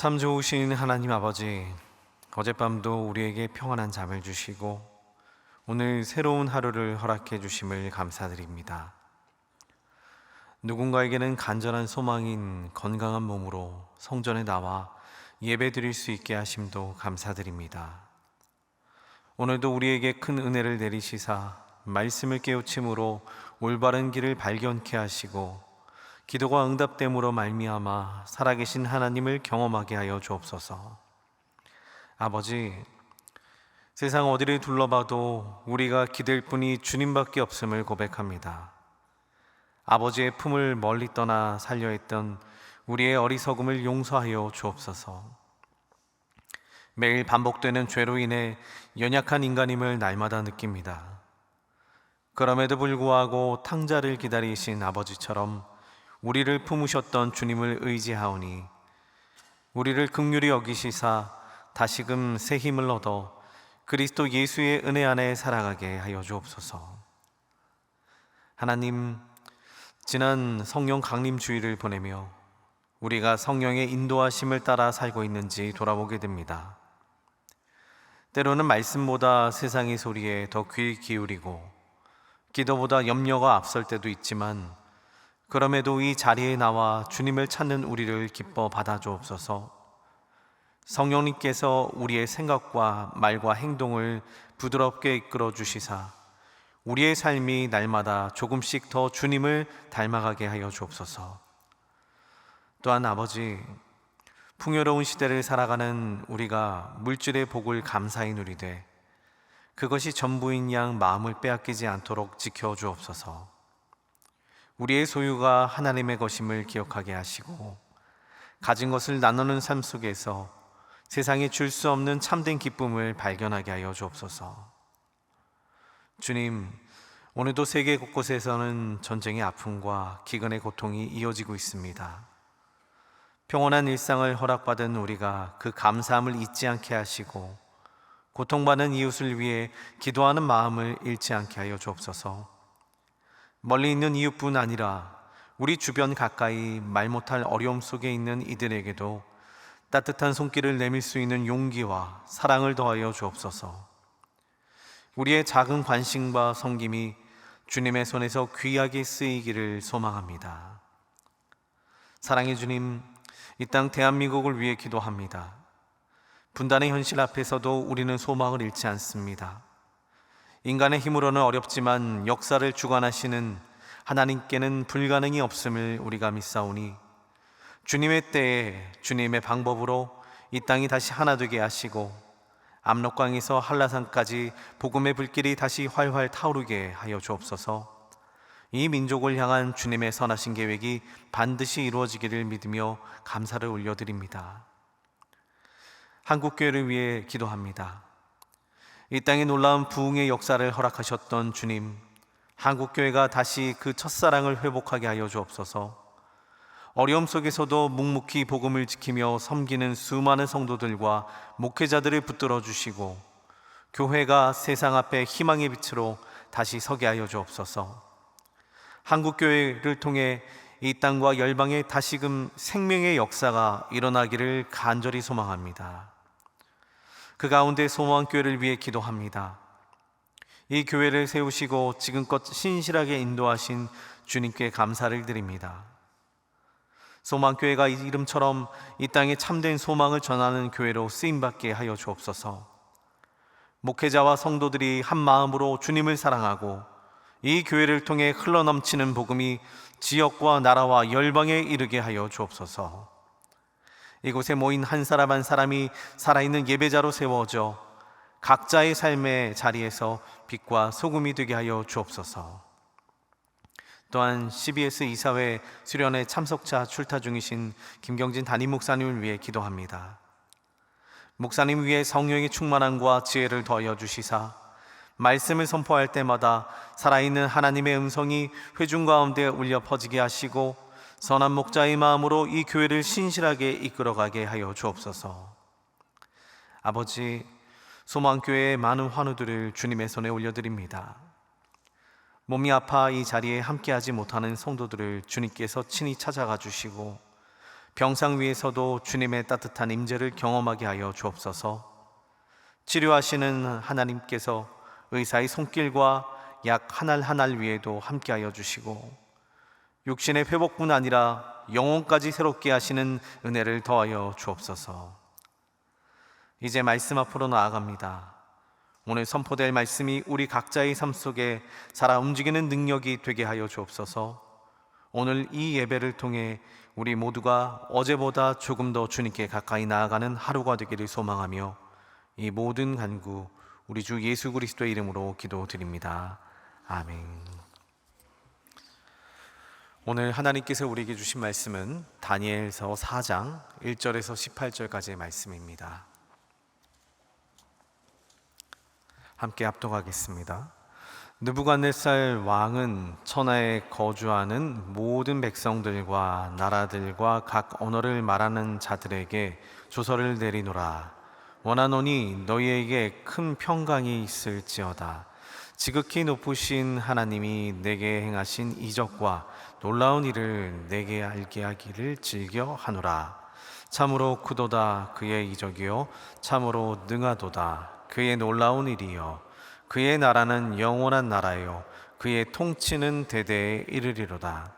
참 좋으신 하나님 아버지, 어젯밤도 우리에게 평안한 잠을 주시고 오늘 새로운 하루를 허락해 주심을 감사드립니다. 누군가에게는 간절한 소망인 건강한 몸으로 성전에 나와 예배 드릴 수 있게 하심도 감사드립니다. 오늘도 우리에게 큰 은혜를 내리시사 말씀을 깨우침으로 올바른 길을 발견케 하시고 기도가 응답됨으로 말미암아 살아계신 하나님을 경험하게 하여 주옵소서. 아버지, 세상 어디를 둘러봐도 우리가 기댈 분이 주님밖에 없음을 고백합니다. 아버지의 품을 멀리 떠나 살려 했던 우리의 어리석음을 용서하여 주옵소서. 매일 반복되는 죄로 인해 연약한 인간임을 날마다 느낍니다. 그럼에도 불구하고 탕자를 기다리신 아버지처럼 우리를 품으셨던 주님을 의지하오니 우리를 긍휼히 여기시사 다시금 새 힘을 얻어 그리스도 예수의 은혜 안에 살아가게 하여 주옵소서. 하나님, 지난 성령 강림 주일을 보내며 우리가 성령의 인도하심을 따라 살고 있는지 돌아보게 됩니다. 때로는 말씀보다 세상의 소리에 더 귀 기울이고 기도보다 염려가 앞설 때도 있지만 그럼에도 이 자리에 나와 주님을 찾는 우리를 기뻐 받아주옵소서. 성령님께서 우리의 생각과 말과 행동을 부드럽게 이끌어 주시사 우리의 삶이 날마다 조금씩 더 주님을 닮아가게 하여 주옵소서. 또한 아버지, 풍요로운 시대를 살아가는 우리가 물질의 복을 감사히 누리되 그것이 전부인 양 마음을 빼앗기지 않도록 지켜주옵소서. 우리의 소유가 하나님의 것임을 기억하게 하시고 가진 것을 나누는 삶 속에서 세상에 줄 수 없는 참된 기쁨을 발견하게 하여 주옵소서. 주님, 오늘도 세계 곳곳에서는 전쟁의 아픔과 기근의 고통이 이어지고 있습니다. 평온한 일상을 허락받은 우리가 그 감사함을 잊지 않게 하시고 고통받는 이웃을 위해 기도하는 마음을 잃지 않게 하여 주옵소서. 멀리 있는 이웃뿐 아니라 우리 주변 가까이 말 못할 어려움 속에 있는 이들에게도 따뜻한 손길을 내밀 수 있는 용기와 사랑을 더하여 주옵소서. 우리의 작은 관심과 섬김이 주님의 손에서 귀하게 쓰이기를 소망합니다. 사랑의 주님, 이 땅 대한민국을 위해 기도합니다. 분단의 현실 앞에서도 우리는 소망을 잃지 않습니다. 인간의 힘으로는 어렵지만 역사를 주관하시는 하나님께는 불가능이 없음을 우리가 믿사오니 주님의 때에 주님의 방법으로 이 땅이 다시 하나 되게 하시고 압록강에서 한라산까지 복음의 불길이 다시 활활 타오르게 하여 주옵소서. 이 민족을 향한 주님의 선하신 계획이 반드시 이루어지기를 믿으며 감사를 올려드립니다. 한국교회를 위해 기도합니다. 이 땅에 놀라운 부흥의 역사를 허락하셨던 주님, 한국교회가 다시 그 첫사랑을 회복하게 하여 주옵소서. 어려움 속에서도 묵묵히 복음을 지키며 섬기는 수많은 성도들과 목회자들을 붙들어 주시고 교회가 세상 앞에 희망의 빛으로 다시 서게 하여 주옵소서. 한국교회를 통해 이 땅과 열방에 다시금 생명의 역사가 일어나기를 간절히 소망합니다. 그 가운데 소망교회를 위해 기도합니다. 이 교회를 세우시고 지금껏 신실하게 인도하신 주님께 감사를 드립니다. 소망교회가 이 이름처럼 이 땅에 참된 소망을 전하는 교회로 쓰임받게 하여 주옵소서. 목회자와 성도들이 한 마음으로 주님을 사랑하고 이 교회를 통해 흘러넘치는 복음이 지역과 나라와 열방에 이르게 하여 주옵소서. 이곳에 모인 한 사람 한 사람이 살아있는 예배자로 세워져 각자의 삶의 자리에서 빛과 소금이 되게 하여 주옵소서. 또한 CBS 이사회 수련회 참석자 출타 중이신 김경진 담임 목사님을 위해 기도합니다. 목사님 위에 성령의 충만함과 지혜를 더하여 주시사 말씀을 선포할 때마다 살아있는 하나님의 음성이 회중 가운데 울려 퍼지게 하시고 선한 목자의 마음으로 이 교회를 신실하게 이끌어가게 하여 주옵소서. 아버지, 소망교회의 많은 환우들을 주님의 손에 올려드립니다. 몸이 아파 이 자리에 함께하지 못하는 성도들을 주님께서 친히 찾아가 주시고 병상 위에서도 주님의 따뜻한 임재를 경험하게 하여 주옵소서. 치료하시는 하나님께서 의사의 손길과 약 한 알 한 알 위에도 함께하여 주시고 육신의 회복뿐 아니라 영혼까지 새롭게 하시는 은혜를 더하여 주옵소서. 이제 말씀 앞으로 나아갑니다. 오늘 선포될 말씀이 우리 각자의 삶 속에 살아 움직이는 능력이 되게 하여 주옵소서. 오늘 이 예배를 통해 우리 모두가 어제보다 조금 더 주님께 가까이 나아가는 하루가 되기를 소망하며 이 모든 간구 우리 주 예수 그리스도의 이름으로 기도드립니다. 아멘. 오늘 하나님께서 우리에게 주신 말씀은 다니엘서 4장 1절에서 18절까지의 말씀입니다. 함께 합독하겠습니다. 느부갓네살 왕은 천하에 거주하는 모든 백성들과 나라들과 각 언어를 말하는 자들에게 조서를 내리노라. 원하노니 너희에게 큰 평강이 있을지어다. 지극히 높으신 하나님이 내게 행하신 이적과 놀라운 일을 내게 알게 하기를 즐겨 하노라. 참으로 크도다 그의 이적이요 참으로 능하도다 그의 놀라운 일이요 그의 나라는 영원한 나라요 그의 통치는 대대에 이르리로다.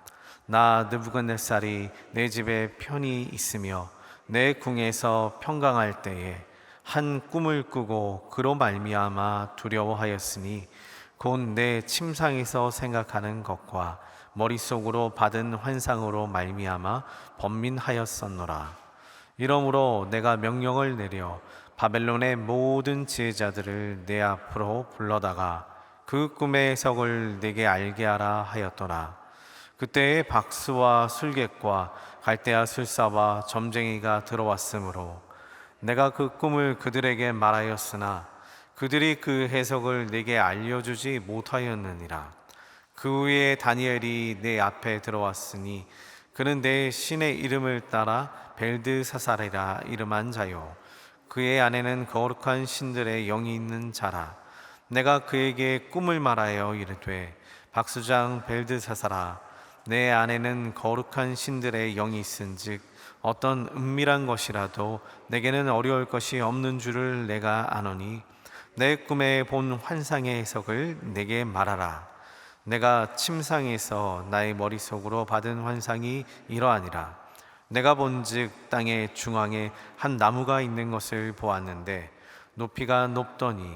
나 느부갓네살이 내 집에 편히 있으며 내 궁에서 평강할 때에 한 꿈을 꾸고 그로 말미암아 두려워하였으니 곧 내 침상에서 생각하는 것과 머릿속으로 받은 환상으로 말미암아 번민하였었노라. 이러므로 내가 명령을 내려 바벨론의 모든 지혜자들을 내 앞으로 불러다가 그 꿈의 해석을 내게 알게 하라 하였더라. 그때에 박수와 술객과 갈대아 술사와 점쟁이가 들어왔으므로 내가 그 꿈을 그들에게 말하였으나 그들이 그 해석을 내게 알려주지 못하였느니라. 그 후에 다니엘이 내 앞에 들어왔으니 그는 내 신의 이름을 따라 벨드사살이라 이름한 자요 그의 안에는 거룩한 신들의 영이 있는 자라. 내가 그에게 꿈을 말하여 이르되 박수장 벨드사살아 내 안에는 거룩한 신들의 영이 있은즉 어떤 은밀한 것이라도 내게는 어려울 것이 없는 줄을 내가 아노니 내 꿈에 본 환상의 해석을 내게 말하라. 내가 침상에서 나의 머릿속으로 받은 환상이 이러하니라. 내가 본즉 땅의 중앙에 한 나무가 있는 것을 보았는데 높이가 높더니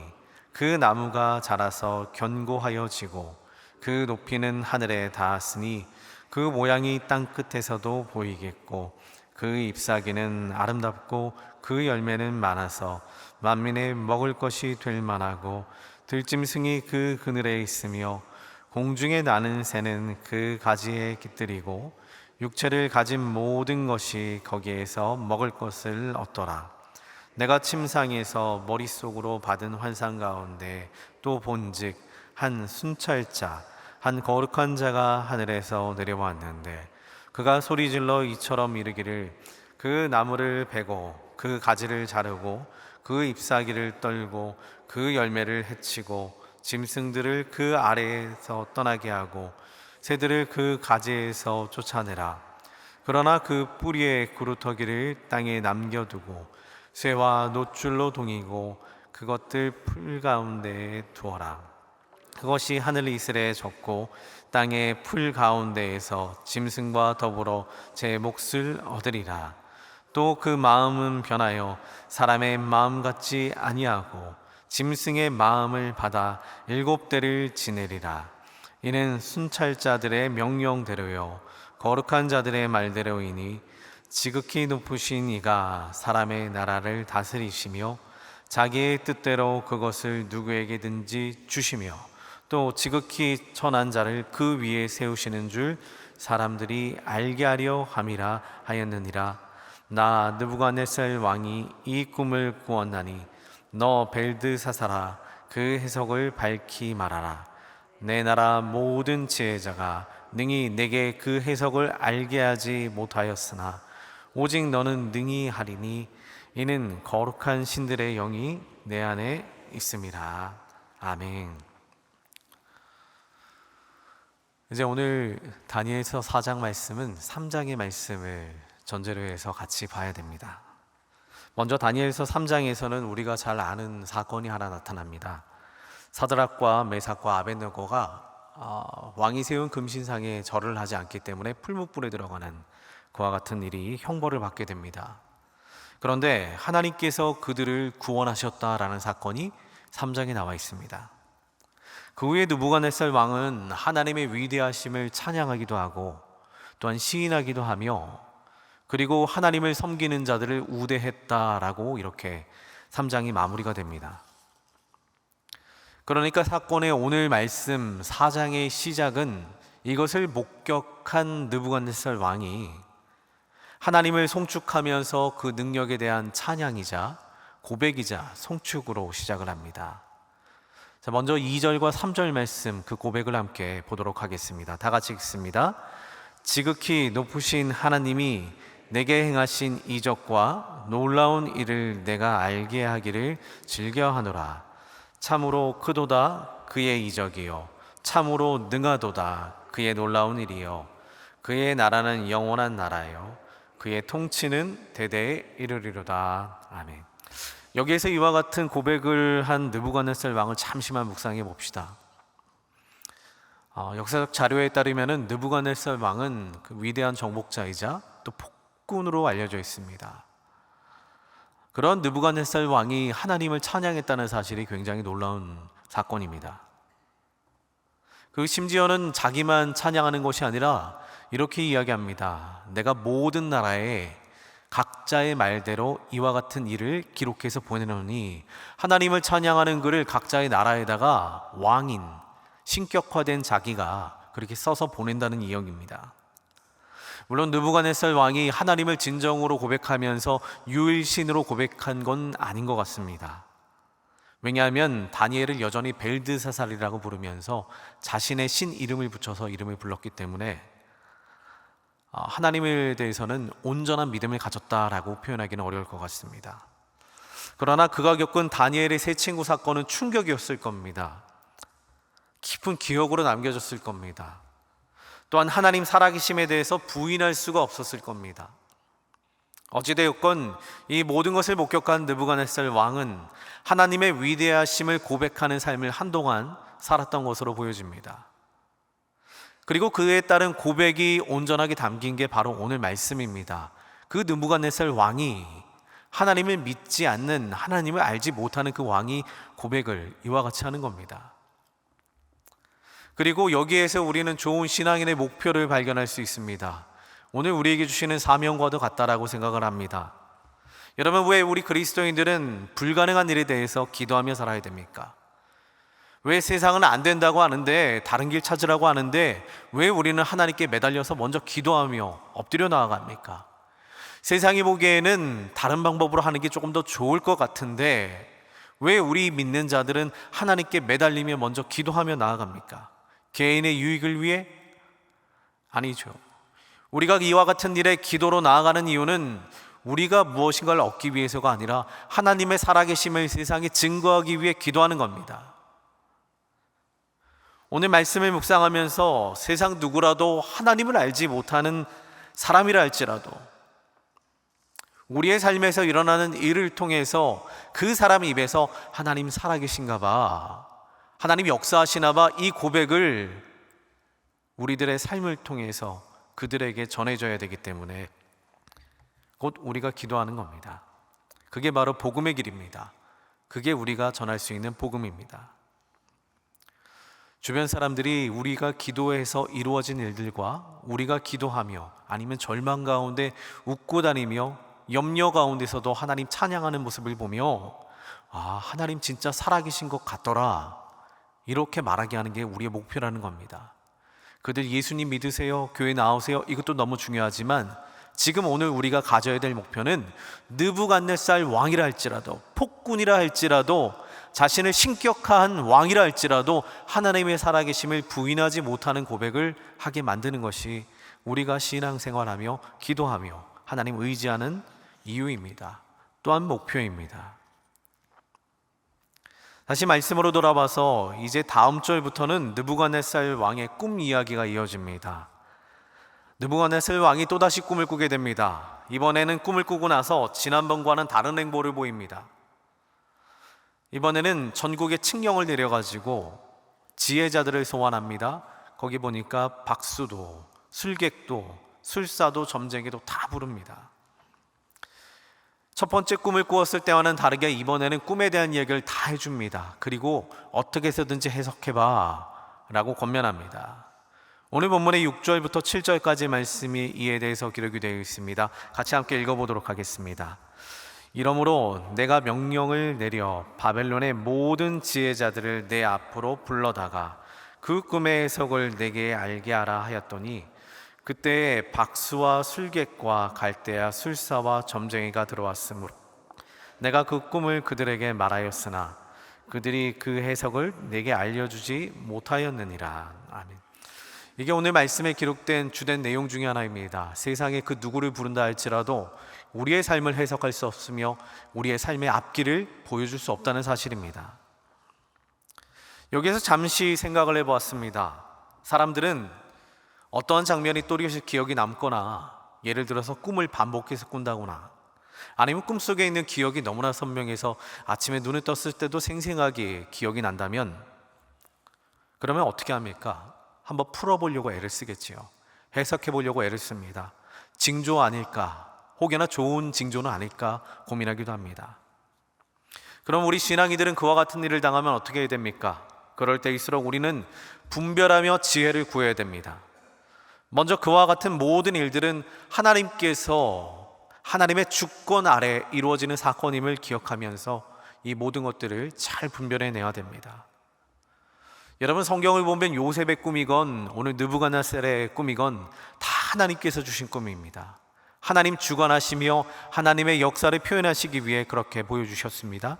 그 나무가 자라서 견고하여 지고 그 높이는 하늘에 닿았으니 그 모양이 땅 끝에서도 보이겠고 그 잎사귀는 아름답고 그 열매는 많아서 만민의 먹을 것이 될 만하고 들짐승이 그 그늘에 있으며 공중에 나는 새는 그 가지에 깃들이고 육체를 가진 모든 것이 거기에서 먹을 것을 얻더라. 내가 침상에서 머릿속으로 받은 환상 가운데 또 본즉 한 순찰자 한 거룩한 자가 하늘에서 내려왔는데 그가 소리질러 이처럼 이르기를 그 나무를 베고 그 가지를 자르고 그 잎사귀를 떨고 그 열매를 해치고 짐승들을 그 아래에서 떠나게 하고 새들을 그 가지에서 쫓아내라. 그러나 그 뿌리의 구루터기를 땅에 남겨두고 새와 노줄로 동이고 그것들 풀 가운데에 두어라. 그것이 하늘 이슬에 젖고 땅의 풀 가운데에서 짐승과 더불어 제 몫을 얻으리라. 또 그 마음은 변하여 사람의 마음 같지 아니하고 짐승의 마음을 받아 7대를 지내리라. 이는 순찰자들의 명령대로요 거룩한 자들의 말대로이니 지극히 높으신 이가 사람의 나라를 다스리시며 자기의 뜻대로 그것을 누구에게든지 주시며 또 지극히 천한 자를 그 위에 세우시는 줄 사람들이 알게 하려 함이라 하였느니라. 나 느부갓네살 왕이 이 꿈을 꾸었나니 너 벨드사살아 그 해석을 밝히 말하라. 내 나라 모든 지혜자가 능히 내게 그 해석을 알게 하지 못하였으나 오직 너는 능히 하리니 이는 거룩한 신들의 영이 내 안에 있음이라. 아멘. 이제 오늘 다니엘서 4장 말씀은 3장의 말씀을 전제로 해서 같이 봐야 됩니다. 먼저 다니엘서 3장에서는 우리가 잘 아는 사건이 하나 나타납니다. 사드락과 메삭과 아벳느고가 왕이 세운 금신상에 절을 하지 않기 때문에 풀무불에 들어가는 그와 같은 일이 형벌을 받게 됩니다. 그런데 하나님께서 그들을 구원하셨다라는 사건이 3장에 나와 있습니다. 그 후에 느부갓네살 왕은 하나님의 위대하심을 찬양하기도 하고 또한 시인하기도 하며 그리고 하나님을 섬기는 자들을 우대했다라고 이렇게 3장이 마무리가 됩니다. 그러니까 사건의 오늘 말씀 4장의 시작은 이것을 목격한 느부갓네살 왕이 하나님을 송축하면서 그 능력에 대한 찬양이자 고백이자 송축으로 시작을 합니다. 자, 먼저 2절과 3절 말씀 그 고백을 함께 보도록 하겠습니다. 다 같이 읽습니다. 지극히 높으신 하나님이 내게 행하신 이적과 놀라운 일을 내가 알게 하기를 즐겨하노라. 참으로 크도다 그의 이적이요 참으로 능하도다 그의 놀라운 일이요 그의 나라는 영원한 나라요 그의 통치는 대대에 이르리로다. 아멘. 여기에서 이와 같은 고백을 한 느부갓네살 왕을 잠시만 묵상해 봅시다. 역사적 자료에 따르면 느부갓네살 왕은 그 위대한 정복자이자 또 폭군으로 알려져 있습니다. 그런 느부갓네살 왕이 하나님을 찬양했다는 사실이 굉장히 놀라운 사건입니다. 그 심지어는 자기만 찬양하는 것이 아니라 이렇게 이야기합니다. 내가 모든 나라에 각자의 말대로 이와 같은 일을 기록해서 보내노니 하나님을 찬양하는 글을 각자의 나라에다가 왕인 신격화된 자기가 그렇게 써서 보낸다는 이야기입니다. 물론 느부갓네살 왕이 하나님을 진정으로 고백하면서 유일신으로 고백한 건 아닌 것 같습니다. 왜냐하면 다니엘을 여전히 벨드사살이라고 부르면서 자신의 신 이름을 붙여서 이름을 불렀기 때문에 하나님에 대해서는 온전한 믿음을 가졌다라고 표현하기는 어려울 것 같습니다. 그러나 그가 겪은 다니엘의 세 친구 사건은 충격이었을 겁니다. 깊은 기억으로 남겨졌을 겁니다. 또한 하나님 살아계심에 대해서 부인할 수가 없었을 겁니다. 어찌되었건 이 모든 것을 목격한 느부갓네살 왕은 하나님의 위대하심을 고백하는 삶을 한동안 살았던 것으로 보여집니다. 그리고 그에 따른 고백이 온전하게 담긴 게 바로 오늘 말씀입니다. 그 느부갓네살 왕이 하나님을 믿지 않는, 하나님을 알지 못하는 그 왕이 고백을 이와 같이 하는 겁니다. 그리고 여기에서 우리는 좋은 신앙인의 목표를 발견할 수 있습니다. 오늘 우리에게 주시는 사명과도 같다라고 생각을 합니다. 여러분, 왜 우리 그리스도인들은 불가능한 일에 대해서 기도하며 살아야 됩니까? 왜 세상은 안 된다고 하는데, 다른 길 찾으라고 하는데 왜 우리는 하나님께 매달려서 먼저 기도하며 엎드려 나아갑니까? 세상이 보기에는 다른 방법으로 하는 게 조금 더 좋을 것 같은데 왜 우리 믿는 자들은 하나님께 매달리며 먼저 기도하며 나아갑니까? 개인의 유익을 위해? 아니죠. 우리가 이와 같은 일에 기도로 나아가는 이유는 우리가 무엇인가를 얻기 위해서가 아니라 하나님의 살아계심을 세상에 증거하기 위해 기도하는 겁니다. 오늘 말씀을 묵상하면서 세상 누구라도 하나님을 알지 못하는 사람이라 할지라도 우리의 삶에서 일어나는 일을 통해서 그 사람 입에서 하나님 살아계신가 봐, 하나님 역사하시나 봐, 이 고백을 우리들의 삶을 통해서 그들에게 전해줘야 되기 때문에 곧 우리가 기도하는 겁니다. 그게 바로 복음의 길입니다. 그게 우리가 전할 수 있는 복음입니다. 주변 사람들이 우리가 기도해서 이루어진 일들과 우리가 기도하며 아니면 절망 가운데 웃고 다니며 염려 가운데서도 하나님 찬양하는 모습을 보며 하나님 진짜 살아계신 것 같더라, 이렇게 말하게 하는 게 우리의 목표라는 겁니다. 그들 예수님 믿으세요, 교회 나오세요, 이것도 너무 중요하지만 지금 오늘 우리가 가져야 될 목표는 느부갓네살 왕이라 할지라도, 폭군이라 할지라도, 자신을 신격화한 왕이라 할지라도 하나님의 살아계심을 부인하지 못하는 고백을 하게 만드는 것이 우리가 신앙생활하며 기도하며 하나님 의지하는 이유입니다. 또한 목표입니다. 다시 말씀으로 돌아와서 이제 다음 절부터는 느부갓네살 왕의 꿈 이야기가 이어집니다. 느부갓네살 왕이 또다시 꿈을 꾸게 됩니다. 이번에는 꿈을 꾸고 나서 지난번과는 다른 행보를 보입니다. 이번에는 전국에 칙령을 내려가지고 지혜자들을 소환합니다. 거기 보니까 박수도, 술객도, 술사도, 점쟁이도 다 부릅니다. 첫 번째 꿈을 꾸었을 때와는 다르게 이번에는 꿈에 대한 이야기를 다 해줍니다. 그리고 어떻게 해서든지 해석해봐 라고 권면합니다. 오늘 본문의 6절부터 7절까지 말씀이 이에 대해서 기록이 되어 있습니다. 같이 함께 읽어보도록 하겠습니다. 이러므로 내가 명령을 내려 바벨론의 모든 지혜자들을 내 앞으로 불러다가 그 꿈의 해석을 내게 알게 하라 하였더니 그때에 박수와 술객과 갈대아 술사와 점쟁이가 들어왔으므로 내가 그 꿈을 그들에게 말하였으나 그들이 그 해석을 내게 알려주지 못하였느니라. 아멘. 이게 오늘 말씀에 기록된 주된 내용 중에 하나입니다. 세상에 그 누구를 부른다 할지라도 우리의 삶을 해석할 수 없으며 우리의 삶의 앞길을 보여줄 수 없다는 사실입니다. 여기에서 잠시 생각을 해보았습니다. 사람들은 어떠한 장면이 또렷이 기억이 남거나, 예를 들어서 꿈을 반복해서 꾼다거나, 아니면 꿈속에 있는 기억이 너무나 선명해서 아침에 눈을 떴을 때도 생생하게 기억이 난다면, 그러면 어떻게 합니까? 한번 풀어보려고 애를 쓰겠지요. 해석해보려고 애를 씁니다. 징조 아닐까, 혹여나 좋은 징조는 아닐까 고민하기도 합니다. 그럼 우리 신앙이들은 그와 같은 일을 당하면 어떻게 해야 됩니까? 그럴 때일수록 우리는 분별하며 지혜를 구해야 됩니다. 먼저 그와 같은 모든 일들은 하나님께서 하나님의 주권 아래 이루어지는 사건임을 기억하면서 이 모든 것들을 잘 분별해내야 됩니다. 여러분, 성경을 보면 요셉의 꿈이건 오늘 느부갓네살의 꿈이건 다 하나님께서 주신 꿈입니다. 하나님 주관하시며 하나님의 역사를 표현하시기 위해 그렇게 보여주셨습니다.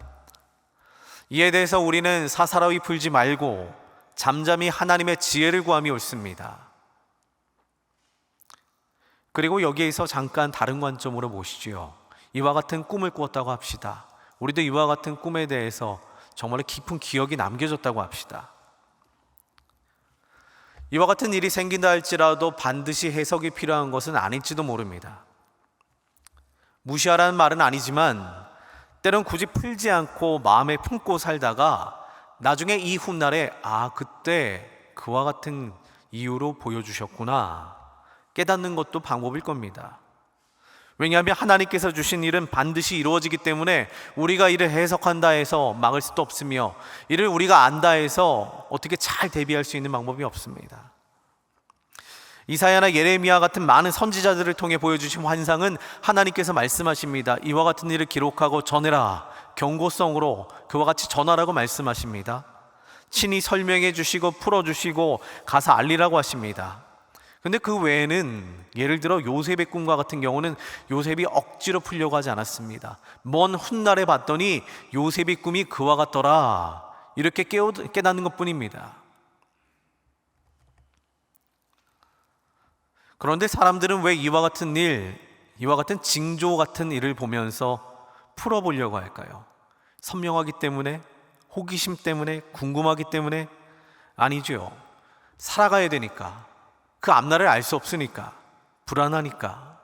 이에 대해서 우리는 사사로이 풀지 말고 잠잠히 하나님의 지혜를 구함이 옳습니다. 그리고 여기에서 잠깐 다른 관점으로 보시지요. 이와 같은 꿈을 꾸었다고 합시다. 우리도 이와 같은 꿈에 대해서 정말 깊은 기억이 남겨졌다고 합시다. 이와 같은 일이 생긴다 할지라도 반드시 해석이 필요한 것은 아닐지도 모릅니다. 무시하라는 말은 아니지만 때론 굳이 풀지 않고 마음에 품고 살다가 나중에 이 훗날에 그때 그와 같은 이유로 보여주셨구나 깨닫는 것도 방법일 겁니다. 왜냐하면 하나님께서 주신 일은 반드시 이루어지기 때문에 우리가 이를 해석한다 해서 막을 수도 없으며 이를 우리가 안다 해서 어떻게 잘 대비할 수 있는 방법이 없습니다. 이사야나 예레미야 같은 많은 선지자들을 통해 보여주신 환상은 하나님께서 말씀하십니다. 이와 같은 일을 기록하고 전해라. 경고성으로 그와 같이 전하라고 말씀하십니다. 친히 설명해 주시고 풀어주시고 가서 알리라고 하십니다. 근데 그 외에는 예를 들어 요셉의 꿈과 같은 경우는 요셉이 억지로 풀려고 하지 않았습니다. 먼 훗날에 봤더니 요셉의 꿈이 그와 같더라 이렇게 깨닫는 것뿐입니다. 그런데 사람들은 왜 이와 같은 일, 이와 같은 징조 같은 일을 보면서 풀어보려고 할까요? 선명하기 때문에? 호기심 때문에? 궁금하기 때문에? 아니죠. 살아가야 되니까, 그 앞날을 알 수 없으니까, 불안하니까.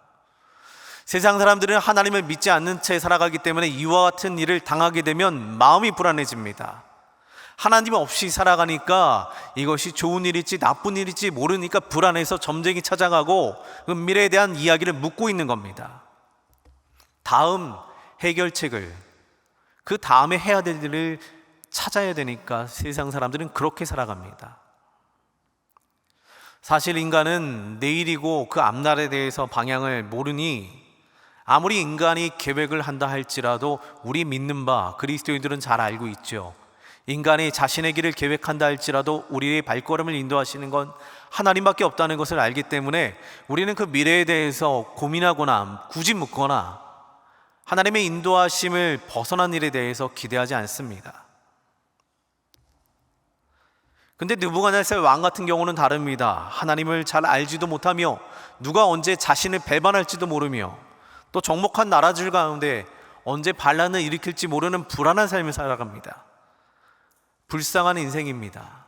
세상 사람들은 하나님을 믿지 않는 채 살아가기 때문에 이와 같은 일을 당하게 되면 마음이 불안해집니다. 하나님 없이 살아가니까 이것이 좋은 일일지 나쁜 일일지 모르니까 불안해서 점쟁이 찾아가고 그 미래에 대한 이야기를 묻고 있는 겁니다. 다음 해결책을, 그 다음에 해야 될 일을 찾아야 되니까 세상 사람들은 그렇게 살아갑니다. 사실 인간은 내일이고 그 앞날에 대해서 방향을 모르니 아무리 인간이 계획을 한다 할지라도 우리 믿는 바 그리스도인들은 잘 알고 있죠. 인간이 자신의 길을 계획한다 할지라도 우리의 발걸음을 인도하시는 건 하나님밖에 없다는 것을 알기 때문에 우리는 그 미래에 대해서 고민하거나 굳이 묻거나 하나님의 인도하심을 벗어난 일에 대해서 기대하지 않습니다. 근데 느부갓네살 왕 같은 경우는 다릅니다. 하나님을 잘 알지도 못하며 누가 언제 자신을 배반할지도 모르며 또 적목한 나라들 가운데 언제 반란을 일으킬지 모르는 불안한 삶을 살아갑니다. 불쌍한 인생입니다.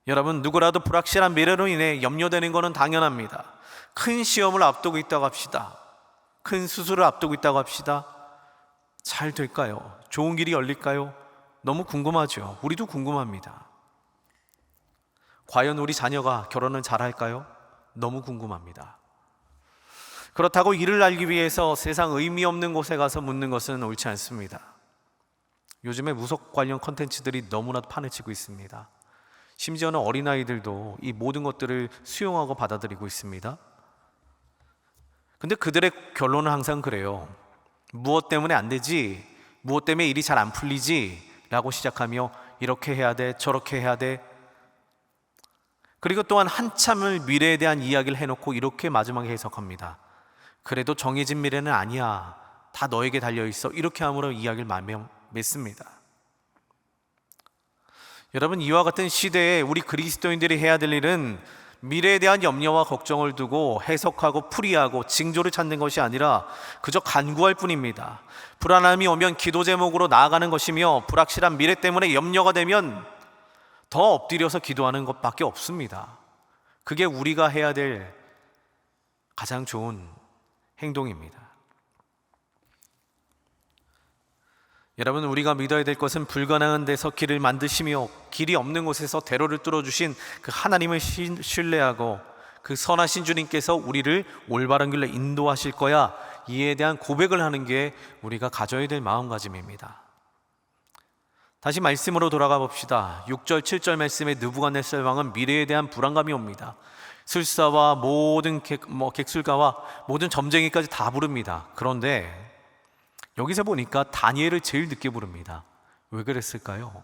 여러분, 누구라도 불확실한 미래로 인해 염려되는 것은 당연합니다. 큰 시험을 앞두고 있다고 합시다. 큰 수술을 앞두고 있다고 합시다. 잘 될까요? 좋은 길이 열릴까요? 너무 궁금하죠. 우리도 궁금합니다. 과연 우리 자녀가 결혼을 잘할까요? 너무 궁금합니다. 그렇다고 이를 알기 위해서 세상 의미 없는 곳에 가서 묻는 것은 옳지 않습니다. 요즘에 무속 관련 콘텐츠들이 너무나도 판을 치고 있습니다. 심지어는 어린아이들도 이 모든 것들을 수용하고 받아들이고 있습니다. 근데 그들의 결론은 항상 그래요. 무엇 때문에 안 되지? 무엇 때문에 일이 잘 안 풀리지? 라고 시작하며 이렇게 해야 돼, 저렇게 해야 돼. 그리고 또한 한참을 미래에 대한 이야기를 해놓고 이렇게 마지막에 해석합니다. 그래도 정해진 미래는 아니야. 다 너에게 달려있어. 이렇게 함으로 이야기를 맺습니다. 여러분, 이와 같은 시대에 우리 그리스도인들이 해야 될 일은 미래에 대한 염려와 걱정을 두고 해석하고 풀이하고 징조를 찾는 것이 아니라 그저 간구할 뿐입니다. 불안함이 오면 기도 제목으로 나아가는 것이며, 불확실한 미래 때문에 염려가 되면 더 엎드려서 기도하는 것밖에 없습니다. 그게 우리가 해야 될 가장 좋은 행동입니다. 여러분, 우리가 믿어야 될 것은 불가능한 데서 길을 만드시며 길이 없는 곳에서 대로를 뚫어주신 그 하나님을 신뢰하고 그 선하신 주님께서 우리를 올바른 길로 인도하실 거야, 이에 대한 고백을 하는 게 우리가 가져야 될 마음가짐입니다. 다시 말씀으로 돌아가 봅시다. 6절 7절 말씀에 느부갓네살 왕은 미래에 대한 불안감이 옵니다. 술사와 모든 객술가와 모든 점쟁이까지 다 부릅니다. 그런데 여기서 보니까 다니엘을 제일 늦게 부릅니다. 왜 그랬을까요?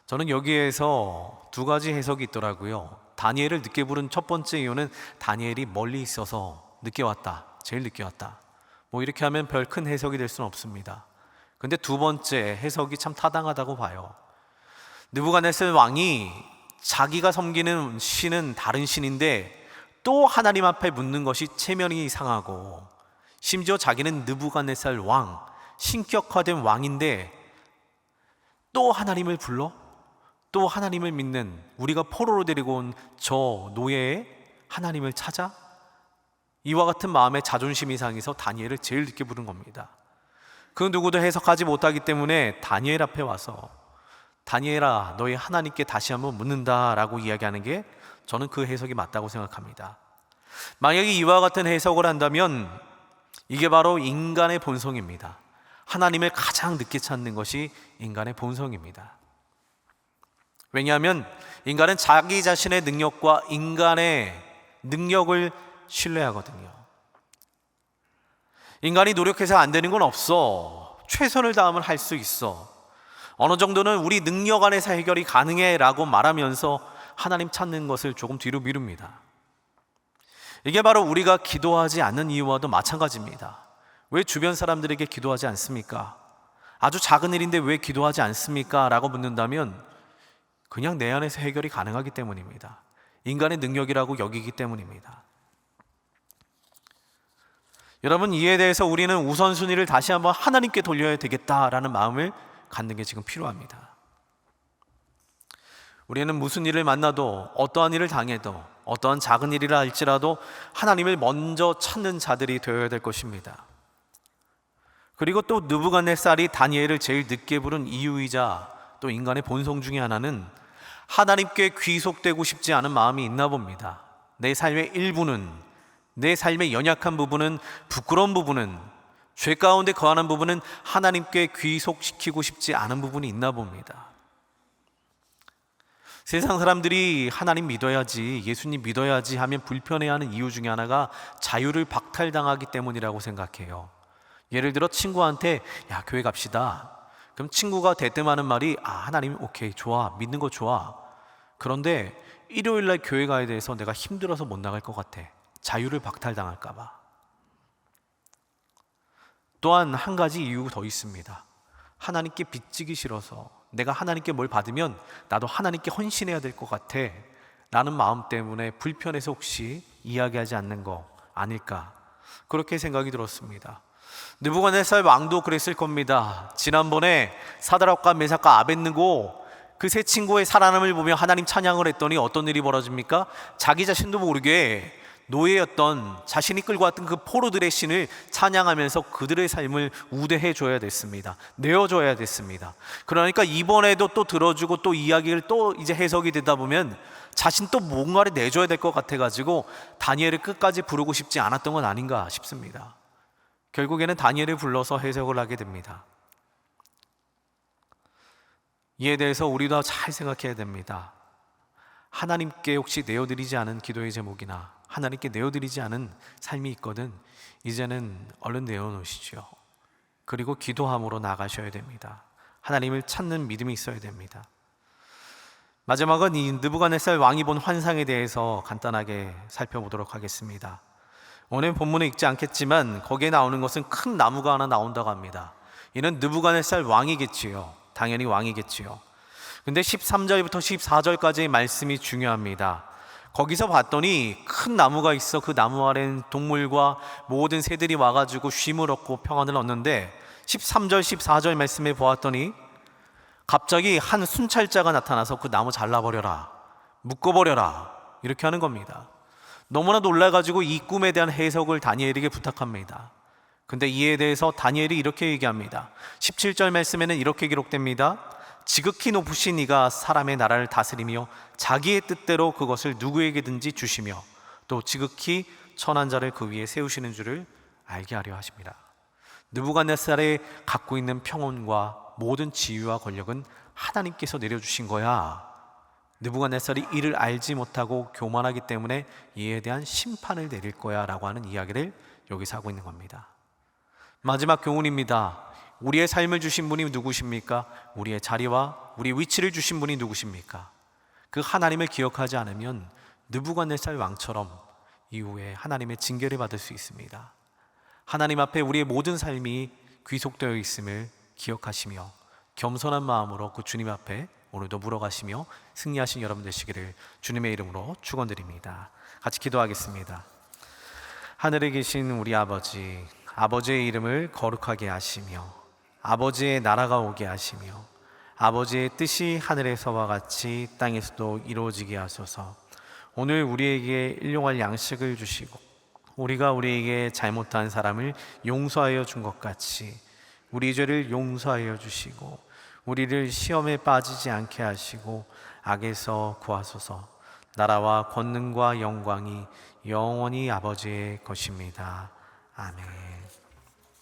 저는 여기에서 두 가지 해석이 있더라고요. 다니엘을 늦게 부른 첫 번째 이유는 다니엘이 멀리 있어서 늦게 왔다, 제일 늦게 왔다, 이렇게 하면 별 큰 해석이 될 수는 없습니다. 근데 두 번째 해석이 참 타당하다고 봐요. 느부갓네살 왕이 자기가 섬기는 신은 다른 신인데 또 하나님 앞에 묻는 것이 체면이 이상하고, 심지어 자기는 느부갓네살 왕, 신격화된 왕인데 또 하나님을 불러? 또 하나님을 믿는, 우리가 포로로 데리고 온 저 노예의 하나님을 찾아? 이와 같은 마음의 자존심이 상해서 다니엘을 제일 늦게 부른 겁니다. 그 누구도 해석하지 못하기 때문에 다니엘 앞에 와서 다니엘아, 너희 하나님께 다시 한번 묻는다 라고 이야기하는 게 저는 그 해석이 맞다고 생각합니다. 만약에 이와 같은 해석을 한다면 이게 바로 인간의 본성입니다. 하나님을 가장 늦게 찾는 것이 인간의 본성입니다. 왜냐하면 인간은 자기 자신의 능력과 인간의 능력을 신뢰하거든요. 인간이 노력해서 안 되는 건 없어. 최선을 다하면 할 수 있어. 어느 정도는 우리 능력 안에서 해결이 가능해 라고 말하면서 하나님 찾는 것을 조금 뒤로 미룹니다. 이게 바로 우리가 기도하지 않는 이유와도 마찬가지입니다. 왜 주변 사람들에게 기도하지 않습니까? 아주 작은 일인데 왜 기도하지 않습니까? 라고 묻는다면 그냥 내 안에서 해결이 가능하기 때문입니다. 인간의 능력이라고 여기기 때문입니다. 여러분, 이에 대해서 우리는 우선순위를 다시 한번 하나님께 돌려야 되겠다라는 마음을 갖는 게 지금 필요합니다. 우리는 무슨 일을 만나도, 어떠한 일을 당해도, 어떠한 작은 일이라 할지라도 하나님을 먼저 찾는 자들이 되어야 될 것입니다. 그리고 또 느부갓네살이 다니엘을 제일 늦게 부른 이유이자 또 인간의 본성 중에 하나는 하나님께 귀속되고 싶지 않은 마음이 있나 봅니다. 내 삶의 일부는, 내 삶의 연약한 부분은, 부끄러운 부분은, 죄 가운데 거하는 부분은 하나님께 귀속시키고 싶지 않은 부분이 있나 봅니다. 세상 사람들이 하나님 믿어야지, 예수님 믿어야지 하면 불편해하는 이유 중에 하나가 자유를 박탈당하기 때문이라고 생각해요. 예를 들어 친구한테 야, 교회 갑시다. 그럼 친구가 대뜸하는 말이 하나님 오케이, 좋아, 믿는 거 좋아. 그런데 일요일날 교회 가야 돼서 내가 힘들어서 못 나갈 것 같아. 자유를 박탈당할까 봐. 또한 한 가지 이유가 더 있습니다. 하나님께 빚지기 싫어서, 내가 하나님께 뭘 받으면 나도 하나님께 헌신해야 될 것 같아 라는 마음 때문에 불편해서 혹시 이야기하지 않는 거 아닐까, 그렇게 생각이 들었습니다. 느부갓네살 왕도 그랬을 겁니다. 지난번에 사드락과 메삭과 아벳느고 그 세 친구의 살아남을 보며 하나님 찬양을 했더니 어떤 일이 벌어집니까? 자기 자신도 모르게 노예였던, 자신이 끌고 왔던 그 포로들의 신을 찬양하면서 그들의 삶을 우대해 줘야 됐습니다. 내어줘야 됐습니다. 그러니까 이번에도 또 들어주고 또 이야기를 또 이제 해석이 되다 보면 자신 또 뭔가를 내줘야 될 것 같아가지고 다니엘을 끝까지 부르고 싶지 않았던 건 아닌가 싶습니다. 결국에는 다니엘을 불러서 해석을 하게 됩니다. 이에 대해서 우리도 잘 생각해야 됩니다. 하나님께 혹시 내어드리지 않은 기도의 제목이나 하나님께 내어드리지 않은 삶이 있거든 이제는 얼른 내어놓으시죠. 그리고 기도함으로 나가셔야 됩니다. 하나님을 찾는 믿음이 있어야 됩니다. 마지막은 이 느부갓네살 왕이 본 환상에 대해서 간단하게 살펴보도록 하겠습니다. 오늘 본문에 읽지 않겠지만 거기에 나오는 것은 큰 나무가 하나 나온다고 합니다. 이는 느부갓네살 왕이겠지요. 당연히 왕이겠지요. 근데 13절부터 14절까지의 말씀이 중요합니다. 거기서 봤더니 큰 나무가 있어 그 나무 아래는 동물과 모든 새들이 와가지고 쉼을 얻고 평안을 얻는데 13절 14절 말씀에 보았더니 갑자기 한 순찰자가 나타나서 그 나무 잘라버려라, 묶어버려라 이렇게 하는 겁니다. 너무나 놀라가지고 이 꿈에 대한 해석을 다니엘에게 부탁합니다. 근데 이에 대해서 다니엘이 이렇게 얘기합니다. 17절 말씀에는 이렇게 기록됩니다. 지극히 높으신 이가 사람의 나라를 다스리며 자기의 뜻대로 그것을 누구에게든지 주시며 또 지극히 천한 자를 그 위에 세우시는 줄을 알게 하려 하십니다. 느부갓네살이 갖고 있는 평온과 모든 지위와 권력은 하나님께서 내려주신 거야. 느부갓네살이 이를 알지 못하고 교만하기 때문에 이에 대한 심판을 내릴 거야 라고 하는 이야기를 여기서 하고 있는 겁니다. 마지막 교훈입니다. 우리의 삶을 주신 분이 누구십니까? 우리의 자리와 우리 위치를 주신 분이 누구십니까? 그 하나님을 기억하지 않으면 느부갓네살 왕처럼 이후에 하나님의 징계를 받을 수 있습니다. 하나님 앞에 우리의 모든 삶이 귀속되어 있음을 기억하시며 겸손한 마음으로 그 주님 앞에 오늘도 물어가시며 승리하신 여러분 되시기를 주님의 이름으로 축원드립니다. 같이 기도하겠습니다. 하늘에 계신 우리 아버지, 아버지의 이름을 거룩하게 하시며 아버지의 나라가 오게 하시며 아버지의 뜻이 하늘에서와 같이 땅에서도 이루어지게 하소서. 오늘 우리에게 일용할 양식을 주시고 우리가 우리에게 잘못한 사람을 용서하여 준 것 같이 우리 죄를 용서하여 주시고 우리를 시험에 빠지지 않게 하시고 악에서 구하소서. 나라와 권능과 영광이 영원히 아버지의 것입니다. 아멘.